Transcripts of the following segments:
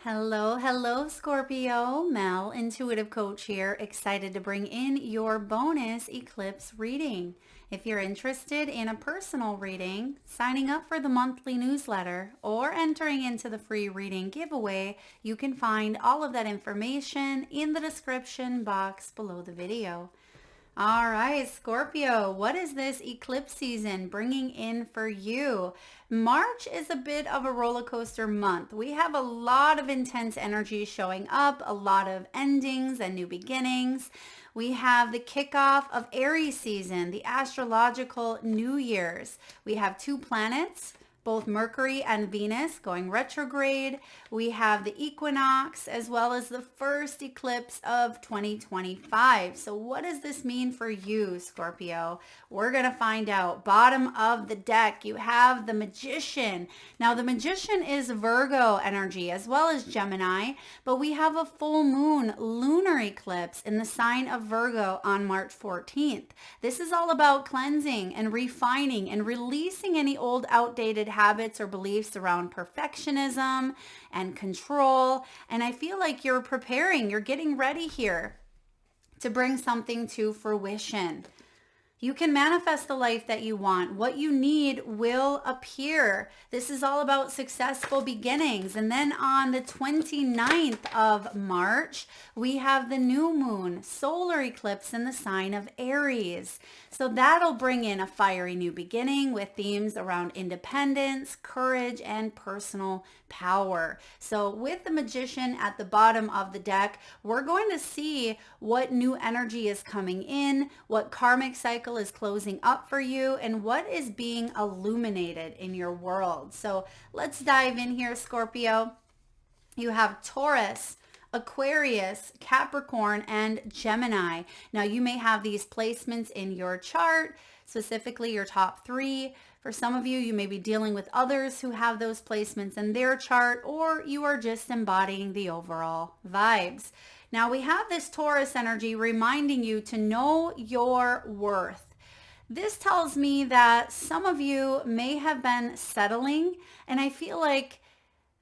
Hello, Scorpio. Mel, intuitive coach here, excited to bring in your bonus eclipse reading. If you're interested in a personal reading, signing up for the monthly newsletter, or entering into the free reading giveaway, you can find all of that information in the description box below the video. All right, Scorpio, what is this eclipse season bringing in for you? March is a bit of a roller coaster month. We have a lot of intense energy showing up, a lot of endings and new beginnings. We have the kickoff of Aries season, the astrological New Year's. We have two planets, both Mercury and Venus going retrograde. We have the equinox as well as the first eclipse of 2025. So what does this mean for you, Scorpio? We're going to find out. Bottom of the deck, you have the Magician. Now, the Magician is Virgo energy as well as Gemini, but we have a full moon lunar eclipse in the sign of Virgo on March 14th. This is all about cleansing and refining and releasing any old outdated habits or beliefs around perfectionism and control. And I feel like you're preparing, you're getting ready here to bring something to fruition. You can manifest the life that you want. What you need will appear. This is all about successful beginnings. And then on the 29th of March, we have the new moon, solar eclipse in the sign of Aries. So that'll bring in a fiery new beginning with themes around independence, courage, and personal power. So with the Magician at the bottom of the deck, we're going to see what new energy is coming in, what karmic cycle is closing up for you, and what is being illuminated in your world. So let's dive in here, Scorpio. You have Taurus, Aquarius, Capricorn, and Gemini. Now you may have these placements in your chart, specifically your top three. For some of you, you may be dealing with others who have those placements in their chart, or you are just embodying the overall vibes. Now we have this Taurus energy reminding you to know your worth. This tells me that some of you may have been settling, and I feel like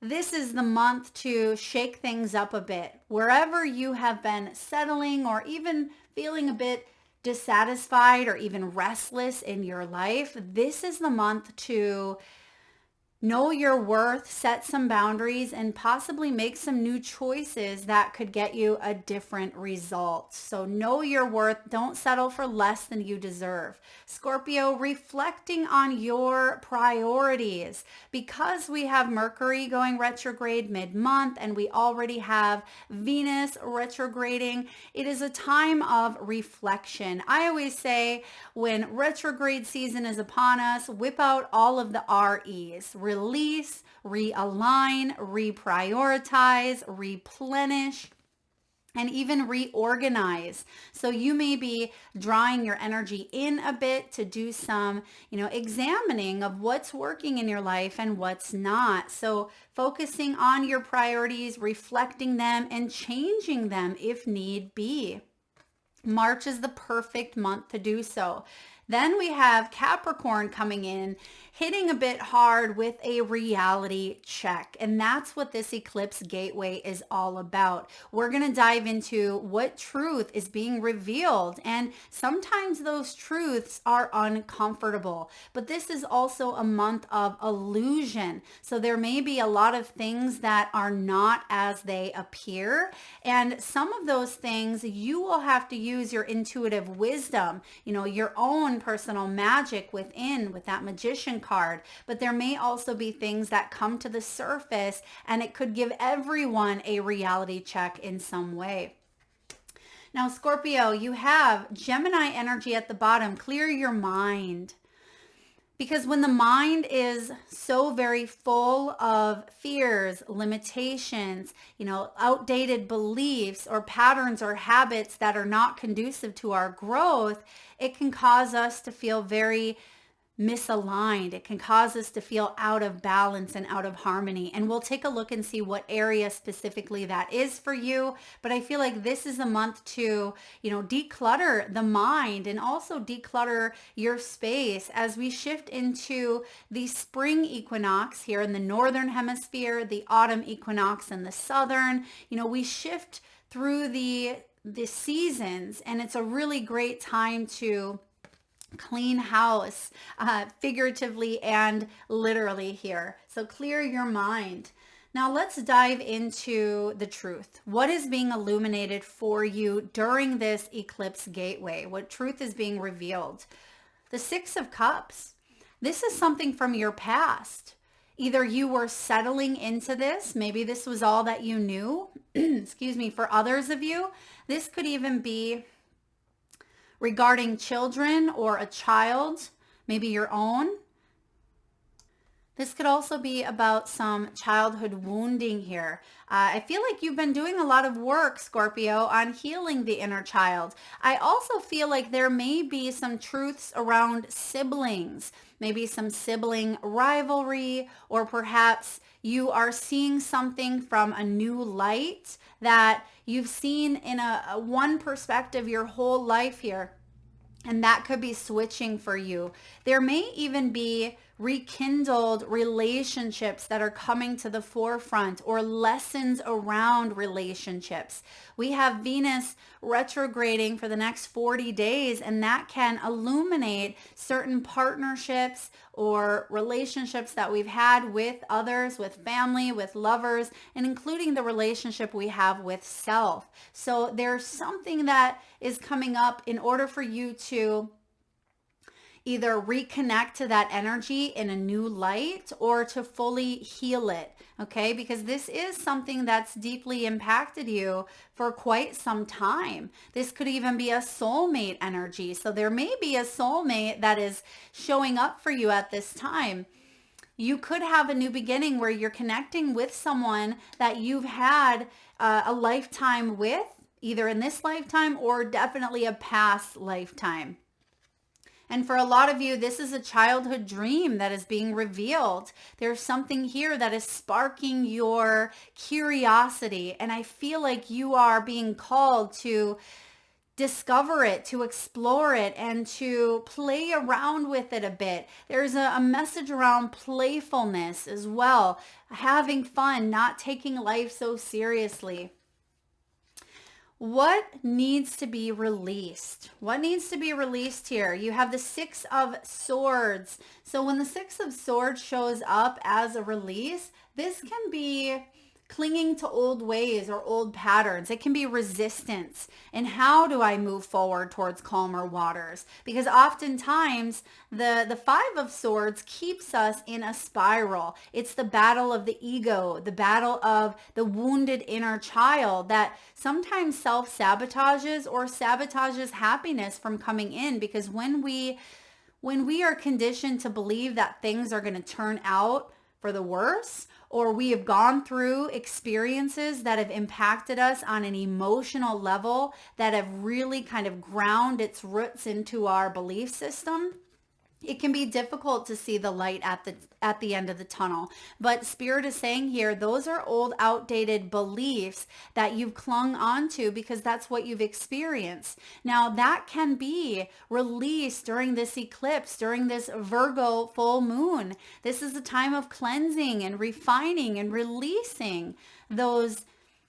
this is the month to shake things up a bit. Wherever you have been settling or even feeling a bit dissatisfied or even restless in your life, this is the month to know your worth, set some boundaries, and possibly make some new choices that could get you a different result. So know your worth. Don't settle for less than you deserve. Scorpio, reflecting on your priorities. Because we have Mercury going retrograde mid-month and we already have Venus retrograding, it is a time of reflection. I always say when retrograde season is upon us, whip out all of the REs. Release, realign, reprioritize, replenish, and even reorganize. So you may be drawing your energy in a bit to do some, examining of what's working in your life and what's not. So focusing on your priorities, reflecting them, and changing them if need be. March is the perfect month to do so. Then we have Capricorn coming in, hitting a bit hard with a reality check. And that's what this eclipse gateway is all about. We're going to dive into what truth is being revealed. And sometimes those truths are uncomfortable. But this is also a month of illusion. So there may be a lot of things that are not as they appear. And some of those things you will have to use your intuitive wisdom, your own personal magic within with that Magician card. But there may also be things that come to the surface and it could give everyone a reality check in some way. Now, Scorpio, you have Gemini energy at the bottom. Clear your mind. Because when the mind is so very full of fears, limitations, outdated beliefs or patterns or habits that are not conducive to our growth, it can cause us to feel very misaligned. It can cause us to feel out of balance and out of harmony. And we'll take a look and see what area specifically that is for you. But I feel like this is a month to, declutter the mind and also declutter your space as we shift into the spring equinox here in the northern hemisphere, the autumn equinox in the southern. We shift through the seasons, and it's a really great time to clean house, figuratively and literally here. So clear your mind. Now let's dive into the truth. What is being illuminated for you during this eclipse gateway? What truth is being revealed? The Six of Cups. This is something from your past. Either you were settling into this, maybe this was all that you knew. Excuse me. For others of you, this could even be regarding children or a child, maybe your own. This could also be about some childhood wounding here. I feel like you've been doing a lot of work, Scorpio, on healing the inner child. I also feel like there may be some truths around siblings, maybe some sibling rivalry, or perhaps you are seeing something from a new light that you've seen in a one perspective your whole life here. And that could be switching for you. There may even be rekindled relationships that are coming to the forefront, or lessons around relationships. We have Venus retrograding for the next 40 days, and that can illuminate certain partnerships or relationships that we've had with others, with family, with lovers, and including the relationship we have with self. So there's something that is coming up in order for you to either reconnect to that energy in a new light or to fully heal it, okay? Because this is something that's deeply impacted you for quite some time. This could even be a soulmate energy. So there may be a soulmate that is showing up for you at this time. You could have a new beginning where you're connecting with someone that you've had a lifetime with, either in this lifetime or definitely a past lifetime. And for a lot of you, this is a childhood dream that is being revealed. There's something here that is sparking your curiosity. And I feel like you are being called to discover it, to explore it, and to play around with it a bit. There's a message around playfulness as well. Having fun, not taking life so seriously. What needs to be released? What needs to be released here? You have the Six of Swords. So when the Six of Swords shows up as a release, this can be clinging to old ways or old patterns. It can be resistance. And how do I move forward towards calmer waters? Because oftentimes the Five of Swords keeps us in a spiral. It's the battle of the ego, the battle of the wounded inner child that sometimes self-sabotages or sabotages happiness from coming in. Because when we are conditioned to believe that things are going to turn out for the worse, or we have gone through experiences that have impacted us on an emotional level that have really kind of ground its roots into our belief system, it can be difficult to see the light at the end of the tunnel. But Spirit is saying here, those are old, outdated beliefs that you've clung onto because that's what you've experienced. Now that can be released during this eclipse, during this Virgo full moon. This is a time of cleansing and refining and releasing those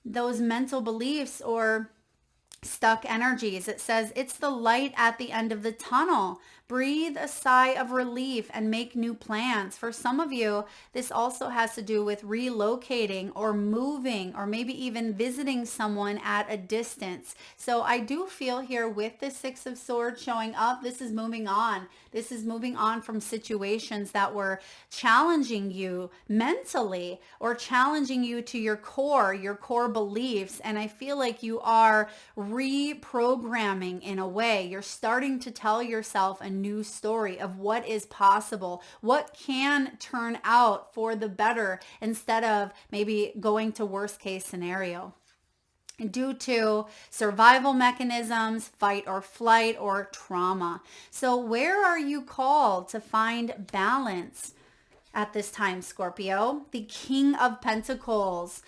mental beliefs or stuck energies. It says it's the light at the end of the tunnel. Breathe a sigh of relief and make new plans. For some of you, this also has to do with relocating or moving or maybe even visiting someone at a distance. So I do feel here with the Six of Swords showing up, this is moving on. This is moving on from situations that were challenging you mentally or challenging you to your core beliefs. And I feel like you are reprogramming in a way. You're starting to tell yourself a new story of what is possible, what can turn out for the better instead of maybe going to worst case scenario. due to survival mechanisms, fight or flight, or trauma. So where are you called to find balance at this time, Scorpio? The King of Pentacles.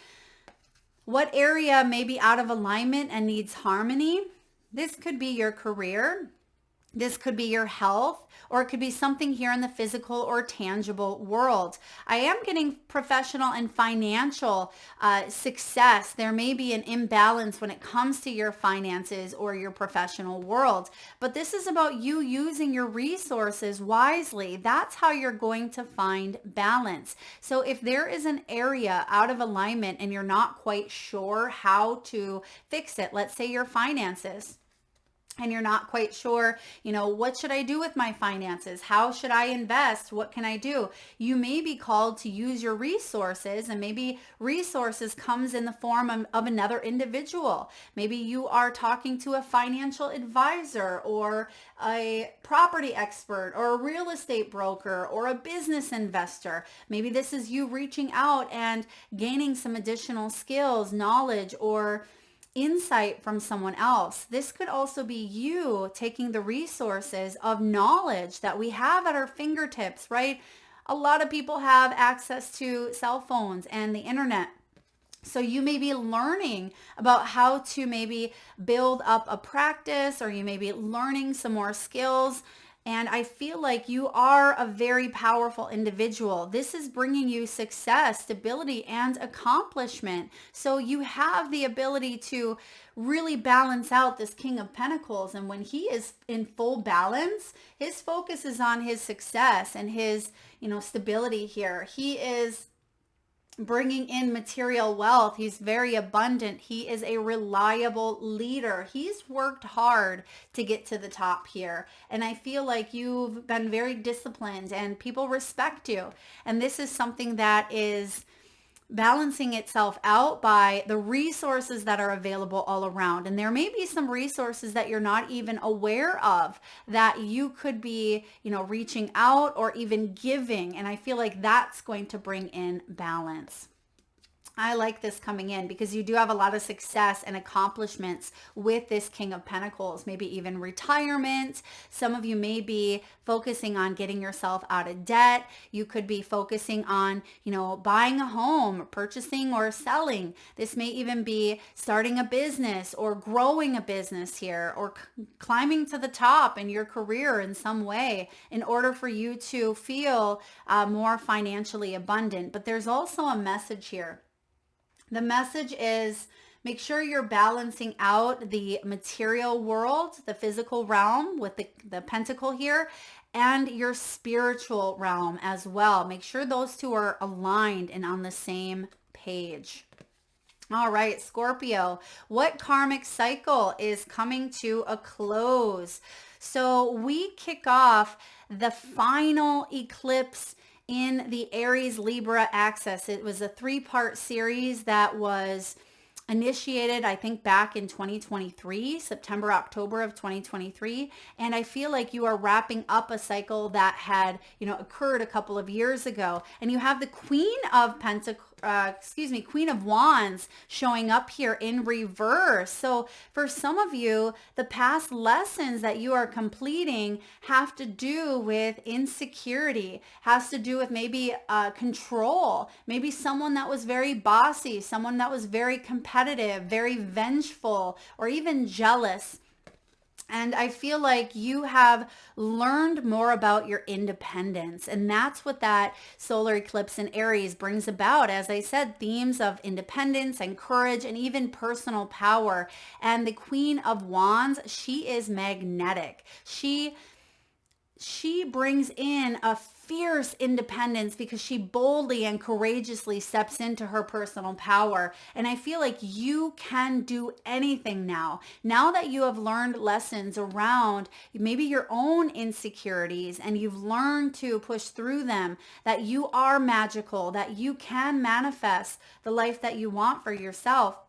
What area may be out of alignment and needs harmony? This could be your career. This could be your health, or it could be something here in the physical or tangible world. I am getting professional and financial success. There may be an imbalance when it comes to your finances or your professional world, but this is about you using your resources wisely. That's how you're going to find balance. So if there is an area out of alignment and you're not quite sure how to fix it, let's say your finances, and you're not quite sure, what should I do with my finances? How should I invest? What can I do? You may be called to use your resources, and maybe resources comes in the form of another individual. Maybe you are talking to a financial advisor or a property expert or a real estate broker or a business investor. Maybe this is you reaching out and gaining some additional skills, knowledge, or insight from someone else. This could also be you taking the resources of knowledge that we have at our fingertips, right? A lot of people have access to cell phones and the internet. So you may be learning about how to maybe build up a practice, or you may be learning some more skills. And I feel like you are a very powerful individual. This is bringing you success, stability, and accomplishment. So you have the ability to really balance out this King of Pentacles. And when he is in full balance, his focus is on his success and his, stability here. He is bringing in material wealth. He's very abundant. He is a reliable leader. He's worked hard to get to the top here. And I feel like you've been very disciplined and people respect you. And this is something that is balancing itself out by the resources that are available all around. And there may be some resources that you're not even aware of that you could be, reaching out or even giving. And I feel like that's going to bring in balance. I like this coming in because you do have a lot of success and accomplishments with this King of Pentacles, maybe even retirement. Some of you may be focusing on getting yourself out of debt. You could be focusing on, buying a home, purchasing or selling. This may even be starting a business or growing a business here, or climbing to the top in your career in some way in order for you to feel more financially abundant. But there's also a message here. The message is, make sure you're balancing out the material world, the physical realm with the pentacle here, and your spiritual realm as well. Make sure those two are aligned and on the same page. All right, Scorpio, what karmic cycle is coming to a close? So we kick off the final eclipse in the Aries Libra axis. It was a 3-part series that was initiated, I think, back in 2023, September, October of 2023. And I feel like you are wrapping up a cycle that had, occurred a couple of years ago. And you have the Queen of Queen of Wands showing up here in reverse. So for some of you, the past lessons that you are completing have to do with insecurity, has to do with maybe control, maybe someone that was very bossy, someone that was very competitive, very vengeful, or even jealous. And I feel like you have learned more about your independence. And that's what that solar eclipse in Aries brings about. As I said, themes of independence and courage and even personal power. And the Queen of Wands, she is magnetic. She brings in a fierce independence because she boldly and courageously steps into her personal power. And I feel like you can do anything now. Now that you have learned lessons around maybe your own insecurities and you've learned to push through them, that you are magical, that you can manifest the life that you want for yourself.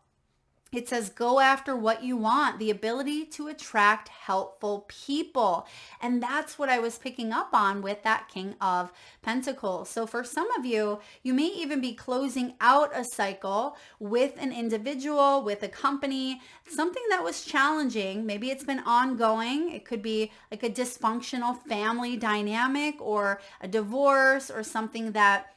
It says, go after what you want, the ability to attract helpful people. And that's what I was picking up on with that King of Pentacles. So for some of you, you may even be closing out a cycle with an individual, with a company, something that was challenging. Maybe it's been ongoing. It could be like a dysfunctional family dynamic or a divorce or something that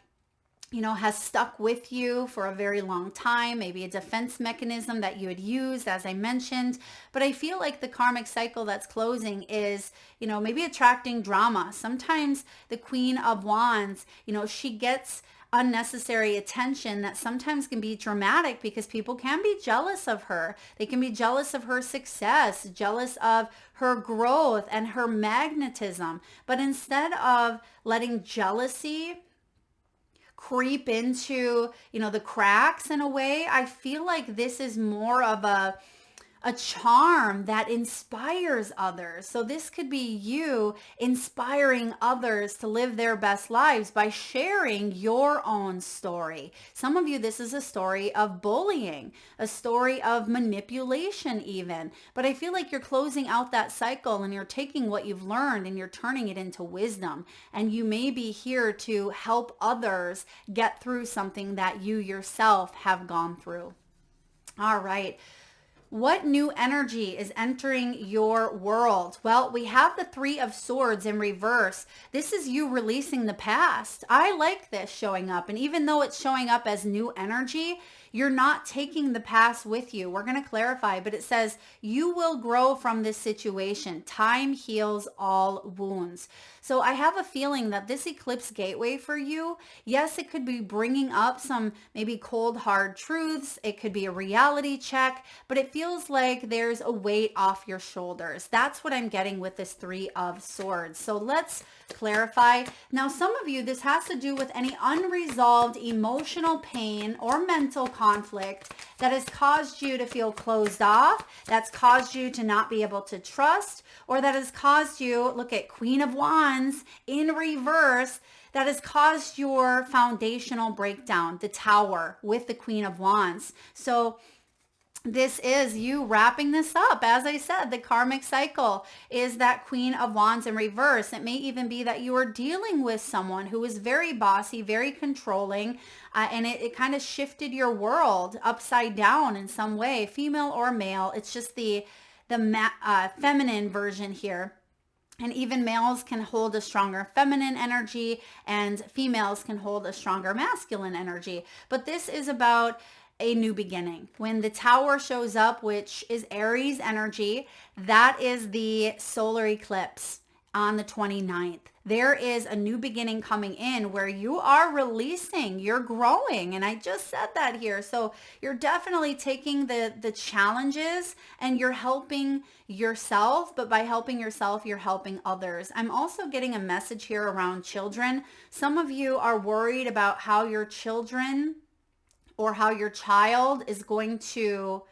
has stuck with you for a very long time, maybe a defense mechanism that you had used, as I mentioned. But I feel like the karmic cycle that's closing is, maybe attracting drama. Sometimes the Queen of Wands, she gets unnecessary attention that sometimes can be dramatic because people can be jealous of her. They can be jealous of her success, jealous of her growth and her magnetism. But instead of letting jealousy creep into, the cracks in a way, I feel like this is more of a charm that inspires others. So this could be you inspiring others to live their best lives by sharing your own story. Some of you, this is a story of bullying, a story of manipulation even. But I feel like you're closing out that cycle and you're taking what you've learned and you're turning it into wisdom. And you may be here to help others get through something that you yourself have gone through. All right. What new energy is entering your world? Well, we have the Three of Swords in reverse. This is you releasing the past. I like this showing up. And even though it's showing up as new energy, you're not taking the past with you. We're going to clarify, but it says you will grow from this situation. Time heals all wounds. So I have a feeling that this eclipse gateway for you, yes, it could be bringing up some maybe cold, hard truths. It could be a reality check, but it feels like there's a weight off your shoulders. That's what I'm getting with this Three of Swords. So let's clarify. Now, some of you, this has to do with any unresolved emotional pain or mental conflict that has caused you to feel closed off, that's caused you to not be able to trust, or that has caused you, look at Queen of Wands in reverse, that has caused your foundational breakdown, the Tower with the Queen of Wands. So this is you wrapping this up. As I said, the karmic cycle is that Queen of Wands in reverse. It may even be that you are dealing with someone who is very bossy, very controlling, and it kind of shifted your world upside down in some way, female or male. It's just the feminine version here. And even males can hold a stronger feminine energy and females can hold a stronger masculine energy. But this is about a new beginning. When the Tower shows up, which is Aries energy, that is the solar eclipse on the 29th. There is a new beginning coming in where you are releasing, you're growing. And I just said that here. So you're definitely taking the challenges and you're helping yourself, but by helping yourself, you're helping others. I'm also getting a message here around children. Some of you are worried about how your children or how your child is going to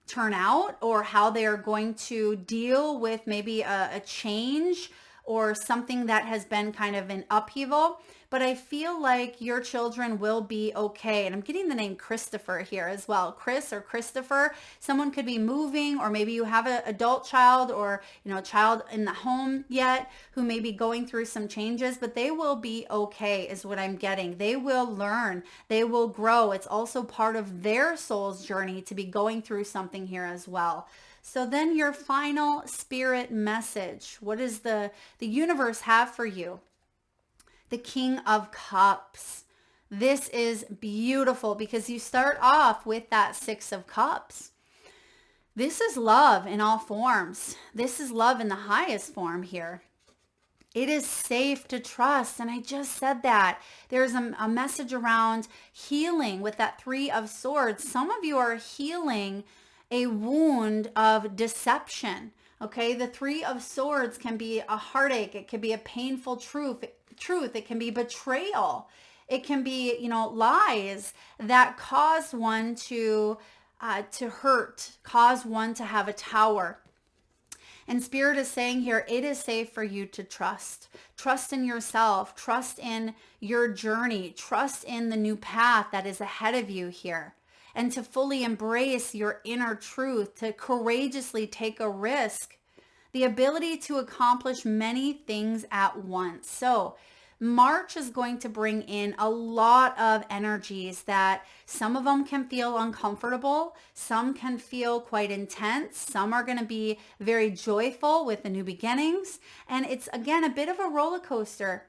turn out or how they are going to deal with maybe a change or something that has been kind of an upheaval. But I feel like your children will be okay. And I'm getting the name Christopher here as well. Chris or Christopher. Someone could be moving, or maybe you have an adult child or a child in the home yet who may be going through some changes, but they will be okay is what I'm getting. They will learn. They will grow. It's also part of their soul's journey to be going through something here as well. So then your final spirit message. What does the universe have for you? The King of Cups. This is beautiful because you start off with that Six of Cups. This is love in all forms. This is love in the highest form here. It is safe to trust. And I just said that. There's a message around healing with that Three of Swords. Some of you are healing a wound of deception. Okay, the Three of Swords can be a heartache. It can be a painful truth. It can be betrayal. It can be, lies that cause one to hurt, cause one to have a tower. And Spirit is saying here, it is safe for you to trust. Trust in yourself. Trust in your journey. Trust in the new path that is ahead of you here. and to fully embrace your inner truth, to courageously take a risk, the ability to accomplish many things at once. So March is going to bring in a lot of energies that some of them can feel uncomfortable, some can feel quite intense, some are going to be very joyful with the new beginnings, and it's again a bit of a roller coaster.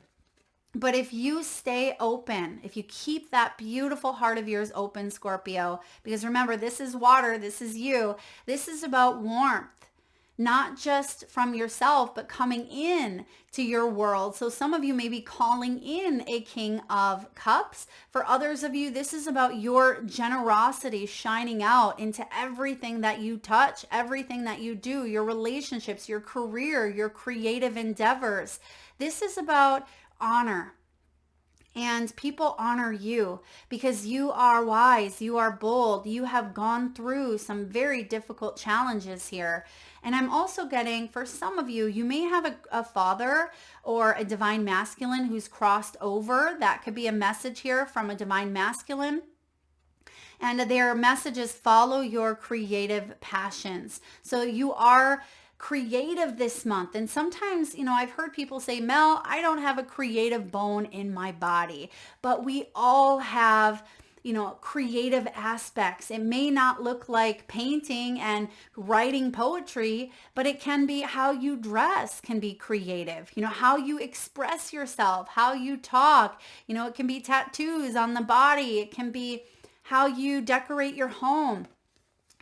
But if you stay open, if you keep that beautiful heart of yours open, Scorpio, because remember, this is water, this is you, this is about warmth, not just from yourself, but coming in to your world. So some of you may be calling in a King of Cups. For others of you, this is about your generosity shining out into everything that you touch, everything that you do, your relationships, your career, your creative endeavors. This is about honor. And people honor you because you are wise, you are bold, you have gone through some very difficult challenges here. And I'm also getting, for some of you, you may have a father or a divine masculine who's crossed over. That could be a message here from a divine masculine. And their message is follow your creative passions. So you are creative this month. And sometimes, I've heard people say, Mel, I don't have a creative bone in my body, but we all have, creative aspects. It may not look like painting and writing poetry, but it can be how you dress can be creative, how you express yourself, how you talk, it can be tattoos on the body. It can be how you decorate your home.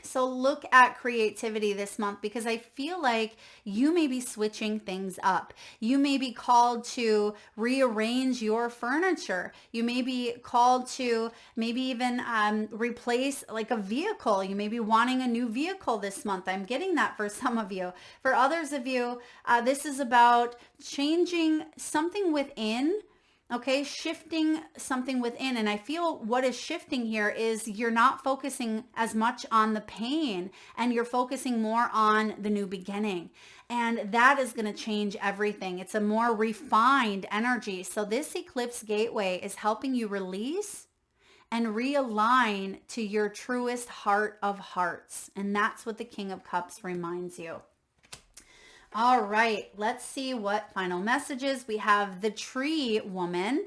So look at creativity this month because I feel like you may be switching things up. You may be called to rearrange your furniture. You may be called to maybe even replace like a vehicle. You may be wanting a new vehicle this month. I'm getting that for some of you. For others of you, this is about changing something within. Okay, shifting something within. And I feel what is shifting here is you're not focusing as much on the pain and you're focusing more on the new beginning. And that is going to change everything. It's a more refined energy. So this eclipse gateway is helping you release and realign to your truest heart of hearts. And that's what the King of Cups reminds you. All right, let's see what final messages. We have the Tree Woman.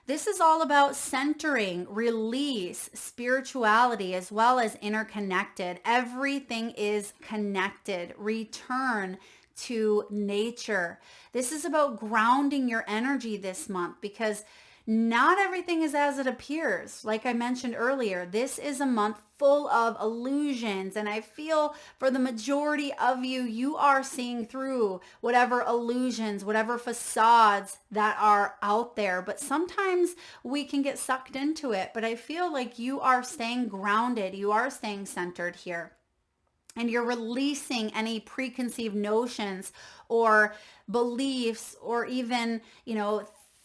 This is all about centering, release, spirituality, as well as interconnected. Everything is connected. Return to nature. This is about grounding your energy this month because not everything is as it appears. Like I mentioned earlier, this is a month full of illusions. And I feel for the majority of you, you are seeing through whatever illusions, whatever facades that are out there. But sometimes we can get sucked into it. But I feel like you are staying grounded. You are staying centered here. And you're releasing any preconceived notions or beliefs or even,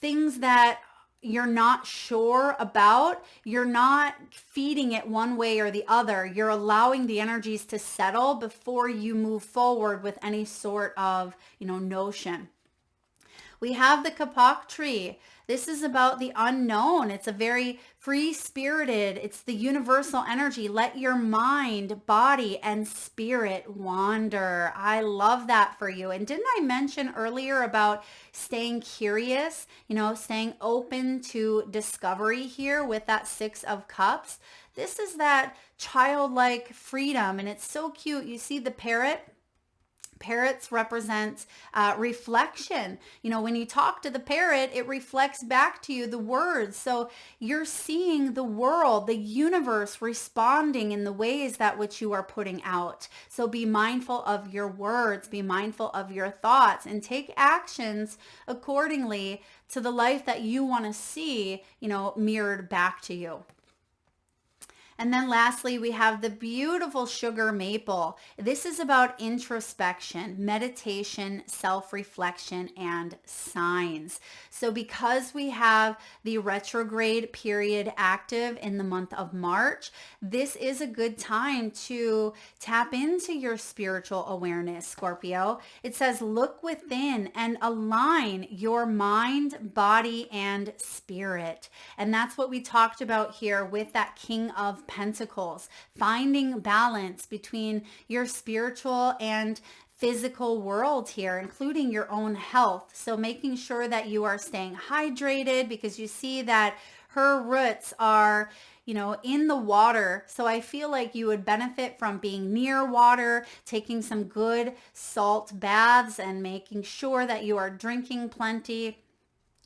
things that you're not sure about. You're not feeding it one way or the other. You're allowing the energies to settle before you move forward with any sort of, notion. We have the kapok tree. This is about the unknown. It's a very free-spirited, it's the universal energy. Let your mind, body, and spirit wander. I love that for you. And didn't I mention earlier about staying curious, staying open to discovery here with that Six of Cups? This is that childlike freedom, and it's so cute. You see the parrot? Parrots represent reflection. When you talk to the parrot, it reflects back to you the words. So you're seeing the world, the universe responding in the ways that which you are putting out. So be mindful of your words, be mindful of your thoughts, and take actions accordingly to the life that you want to see, mirrored back to you. And then lastly, we have the beautiful sugar maple. This is about introspection, meditation, self-reflection, and signs. So because we have the retrograde period active in the month of March, this is a good time to tap into your spiritual awareness, Scorpio. It says, look within and align your mind, body, and spirit. And that's what we talked about here with that King of of Pentacles, finding balance between your spiritual and physical world here, including your own health. So making sure that you are staying hydrated, because you see that her roots are, in the water. So I feel like you would benefit from being near water, taking some good salt baths and making sure that you are drinking plenty,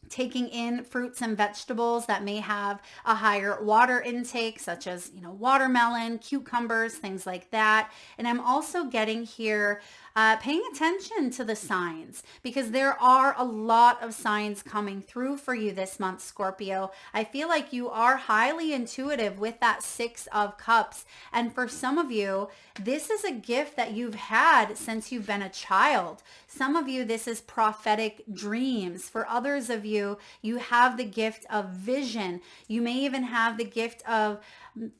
taking in fruits and vegetables that may have a higher water intake, such as, watermelon, cucumbers, things like that. And I'm also getting here paying attention to the signs, because there are a lot of signs coming through for you this month, Scorpio. I feel like you are highly intuitive with that Six of Cups. And for some of you, this is a gift that you've had since you've been a child. Some of you, this is prophetic dreams. For others of you, you have the gift of vision. You may even have the gift of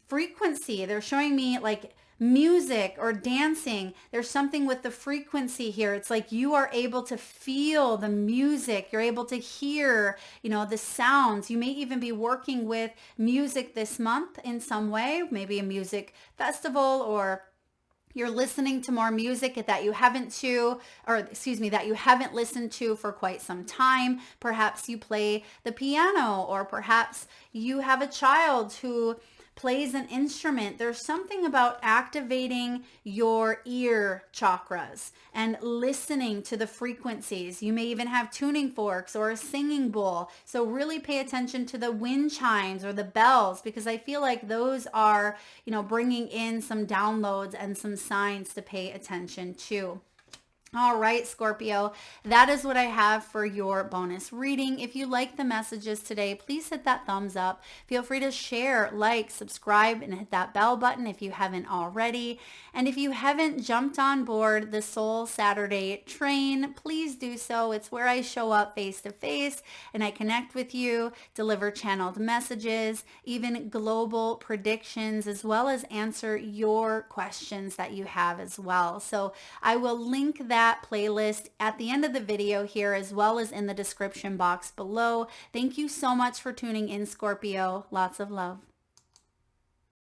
frequency. They're showing me like music or dancing. There's something with the frequency here. It's like you are able to feel the music. You're able to hear, the sounds. You may even be working with music this month in some way, maybe a music festival, or you're listening to more music that you haven't listened to for quite some time. Perhaps you play the piano, or perhaps you have a child who plays an instrument. There's something about activating your ear chakras and listening to the frequencies. You may even have tuning forks or a singing bowl. So really pay attention to the wind chimes or the bells, because I feel like those are, bringing in some downloads and some signs to pay attention to. All right, Scorpio, that is what I have for your bonus reading. If you like the messages today, please hit that thumbs up. Feel free to share, like, subscribe, and hit that bell button if you haven't already. And if you haven't jumped on board the Soul Saturday train, please do so. It's where I show up face to face and I connect with you, deliver channeled messages, even global predictions, as well as answer your questions that you have as well. So I will link that playlist at the end of the video here, as well as in the description box below. Thank you so much for tuning in, Scorpio. Lots of love.